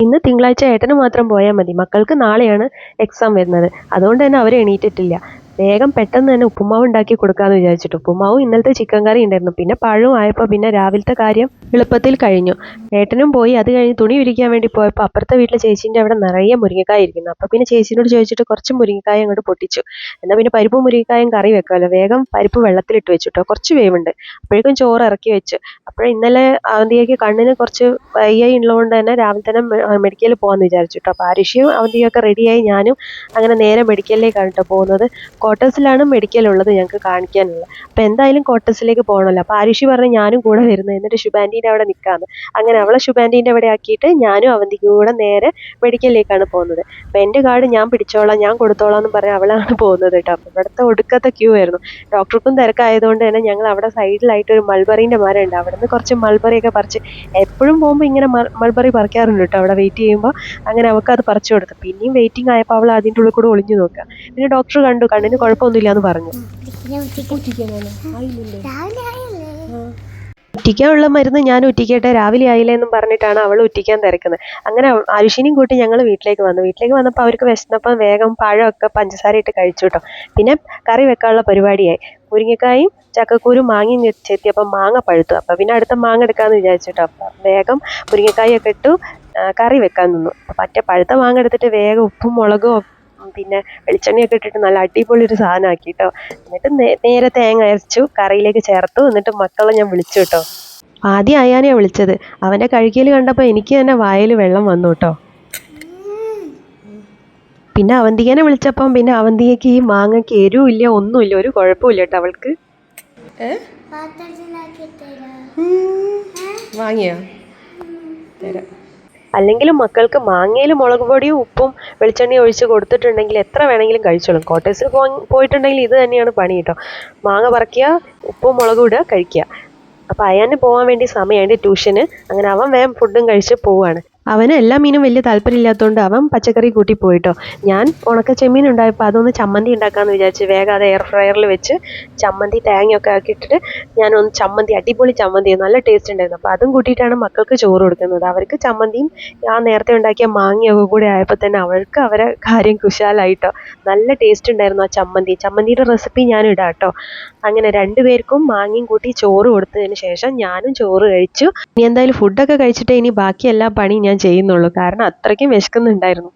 ഇന്ന് തിങ്കളാഴ്ച ഏട്ടന് മാത്രം പോയാൽ മതി. മക്കൾക്ക് നാളെയാണ് എക്സാം വരുന്നത്. അതുകൊണ്ട് തന്നെ അവർ എണീറ്റിട്ടില്ല. വേഗം പെട്ടെന്ന് തന്നെ ഉപ്പുമാവ് ഉണ്ടാക്കി കൊടുക്കാമെന്ന് വിചാരിച്ചിട്ട് ഉപ്പുമാവും ഇന്നലത്തെ ചിക്കൻ കറി ഉണ്ടായിരുന്നു. പിന്നെ പഴവും ആയപ്പോൾ പിന്നെ രാവിലത്തെ കാര്യം എളുപ്പത്തിൽ കഴിഞ്ഞു. ഏട്ടനും പോയി. അത് കഴിഞ്ഞ് തുണി വിരിക്കാൻ വേണ്ടി പോയപ്പോൾ അപ്പുറത്തെ വീട്ടിലെ ചേച്ചീൻ്റെ അവിടെ നിറയെ മുരിങ്ങക്കായ ഇരിക്കുന്നു. അപ്പോൾ പിന്നെ ചേച്ചീനോട് ചോദിച്ചിട്ട് കുറച്ച് മുരിങ്ങക്കായ അങ്ങോട്ട് പൊട്ടിച്ചു. എന്നാൽ പിന്നെ പരിപ്പും മുരിങ്ങക്കായും കറി വെക്കാമല്ലോ. വേഗം പരിപ്പ് വെള്ളത്തിലിട്ട് വെച്ചിട്ടോ, കുറച്ച് വേവുണ്ട്. അപ്പോഴേക്കും ചോറ് ഇറക്കി വെച്ച്. അപ്പോൾ ഇന്നലെ അവന്തികയ്ക്ക് കണ്ണിന് കുറച്ച് വയ്യായി ഉള്ളതുകൊണ്ട് തന്നെ രാവിലെ തന്നെ മെഡിക്കലിൽ പോകാമെന്ന് വിചാരിച്ചു കേട്ടോ. അപ്പോൾ ആരുഷിയും അവന്തികയൊക്കെ റെഡിയായി. ഞാനും അങ്ങനെ നേരെ മെഡിക്കലിലേക്കാണ് കേട്ടോ പോകുന്നത്. ക്വാർട്ടേഴ്സിലാണ് മെഡിക്കൽ ഉള്ളത് ഞങ്ങൾക്ക് കാണിക്കാനുള്ളത്. അപ്പോൾ എന്തായാലും ക്വാർട്ടേഴ്സിലേക്ക് പോകണമല്ലോ. അപ്പോൾ ആരുഷി പറഞ്ഞു ഞാനും കൂടെ വരുന്നത്, എന്നിട്ട് ശുഭാൻ്റീൻ്റെ അവിടെ നിൽക്കാമെന്ന്. അങ്ങനെ അവളെ ശുഭാൻ്റീൻ്റെ അവിടെ ആക്കിയിട്ട് ഞാനും അവന്തിക്കും കൂടെ നേരെ മെഡിക്കലിലേക്കാണ് പോകുന്നത്. അപ്പോൾ എൻ്റെ കാർഡ് ഞാൻ പിടിച്ചോളാം, ഞാൻ കൊടുത്തോളാം എന്ന് പറഞ്ഞ് അവളാണ് പോകുന്നത് കേട്ടോ. അപ്പോൾ ഇവിടുത്തെ ഒടുക്കത്തെ ക്യൂ ആയിരുന്നു. ഡോക്ടർക്കും തിരക്കായതുകൊണ്ട് തന്നെ ഞങ്ങൾ അവിടെ സൈഡിലായിട്ട് ഒരു മൾബറീൻ്റെ മരം ഉണ്ട്. അവിടെ നിന്ന് കുറച്ച് മൾബറിയൊക്കെ പറിച്ച്, എപ്പോഴും പോകുമ്പോൾ ഇങ്ങനെ മൾബറി പറിക്കാറുണ്ട് കേട്ടോ അവിടെ വെയിറ്റ് ചെയ്യുമ്പോൾ. അങ്ങനെ അവൾക്കത് പറിച്ചു കൊടുത്തു. പിന്നെയും വെയിറ്റിംഗ് ആയപ്പോൾ അവൾ അതിൻ്റെ ഉള്ളിൽ കൂടെ ഒളിഞ്ഞു നോക്കുക. പിന്നെ ഡോക്ടർ കണ്ടു, കണ്ണിന് കുഴപ്പമൊന്നുമില്ല എന്ന് പറഞ്ഞു. ഉറ്റിക്കാനുള്ള മരുന്ന് ഞാൻ ഉറ്റിക്കട്ടെ, രാവിലെ ആയില്ലേ എന്നും പറഞ്ഞിട്ടാണ് അവൾ ഉറ്റിക്കാൻ തിരക്കുന്നത്. അങ്ങനെ ആരുഷിനെയും കൂട്ടി ഞങ്ങൾ വീട്ടിലേക്ക് വന്നു. വീട്ടിലേക്ക് വന്നപ്പോൾ അവർക്ക് വിശന്നപ്പം വേഗം പഴമൊക്കെ പഞ്ചസാര ഇട്ട് കഴിച്ചു കേട്ടോ. പിന്നെ കറി വെക്കാനുള്ള പരിപാടിയായി. മുരിങ്ങക്കായും ചക്കക്കൂരും മാങ്ങയും ചെത്തിയപ്പം മാങ്ങ പഴുത്തു. അപ്പം പിന്നെ അടുത്ത മാങ്ങ എടുക്കാമെന്ന് വിചാരിച്ചിട്ടോ. അപ്പം വേഗം മുരിങ്ങക്കായൊക്കെ ഇട്ടു കറി വെക്കാൻ നിന്നു. അപ്പം മറ്റേ പഴുത്ത മാങ്ങ എടുത്തിട്ട് വേഗം ഉപ്പും മുളകും പിന്നെ വെളിച്ചെണ്ണയൊക്കെ ഇട്ടിട്ട് നല്ല അടിപൊളി ഒരു സാധനമാക്കി കേട്ടോ. എന്നിട്ട് നേരെ തേങ്ങ അരച്ചു കറിയിലേക്ക് ചേർത്തു. എന്നിട്ട് മക്കളെ ഞാൻ വിളിച്ചു കേട്ടോ. ആദ്യം അയാനെയാണ് വിളിച്ചത്. അവൻ്റെ കഴിക്കൽ കണ്ടപ്പോൾ എനിക്ക് തന്നെ വായിൽ വെള്ളം വന്നു കേട്ടോ. പിന്നെ അവന്തികനെ വിളിച്ചപ്പം പിന്നെ അവന്തികയ്ക്ക് ഈ മാങ്ങയ്ക്ക് എരിവില്ല, ഒന്നുമില്ല, ഒരു കുഴപ്പമില്ല കേട്ടോ അവൾക്ക്. വാങ്ങിയോ? തരാം. അല്ലെങ്കിലും മക്കൾക്ക് മാങ്ങയിൽ മുളക് പൊടിയും ഉപ്പും വെളിച്ചെണ്ണയും ഒഴിച്ച് കൊടുത്തിട്ടുണ്ടെങ്കിൽ എത്ര വേണമെങ്കിലും കഴിച്ചോളും. കോട്ടേഴ്സിൽ പോയിട്ടുണ്ടെങ്കിൽ ഇത് തന്നെയാണ് പണി കേട്ടോ. മാങ്ങ പറിക്കുക, ഉപ്പും മുളകും ഇടുക, കഴിക്കുക. അപ്പോൾ അയാന് പോകാൻ വേണ്ടി സമയമുണ്ട് ട്യൂഷന്. അങ്ങനെ അവൻ വേഗം ഫുഡും കഴിച്ച് പോവാണ്. അവന് എല്ലാ മീനും വലിയ താല്പര്യമില്ലാത്തതുകൊണ്ട് അവൻ പച്ചക്കറി കൂട്ടി പോയിട്ടോ. ഞാൻ ഉണക്ക ചെമ്മീൻ ഉണ്ടായപ്പോൾ അതൊന്ന് ചമ്മന്തി ഉണ്ടാക്കാമെന്ന് വിചാരിച്ച് വേഗം അത് എയർ ഫ്രയറിൽ വെച്ച് ചമ്മന്തി തേങ്ങയൊക്കെ ആക്കിയിട്ടിട്ട് ഞാനൊന്ന് ചമ്മന്തി, അടിപൊളി ചമ്മന്തി, നല്ല ടേസ്റ്റ് ഉണ്ടായിരുന്നു. അപ്പോൾ അതും കൂട്ടിയിട്ടാണ് മക്കൾക്ക് ചോറ് കൊടുക്കുന്നത്. അവർക്ക് ചമ്മന്തിയും ആ നേരത്തെ ഉണ്ടാക്കിയ മാങ്ങയൊക്കെ കൂടെ ആയപ്പോൾ തന്നെ അവർക്ക് അവരെ കാര്യം കുശാലായിട്ടോ. നല്ല ടേസ്റ്റ് ഉണ്ടായിരുന്നു ആ ചമ്മന്തിയുടെ റെസിപ്പി ഞാൻ ഇടാം കേട്ടോ. അങ്ങനെ രണ്ടുപേർക്കും മാങ്ങയും കൂട്ടി ചോറ് കൊടുത്തതിന് ശേഷം ഞാനും ചോറ് കഴിച്ചു. ഇനി എന്തായാലും ഫുഡൊക്കെ കഴിച്ചിട്ടേ ഇനി ബാക്കി എല്ലാ പണിയും ഞാൻ ചെയ്യുന്നുള്ളൂ. കാരണം അത്രയ്ക്കും വിശക്കുന്നുണ്ടായിരുന്നു.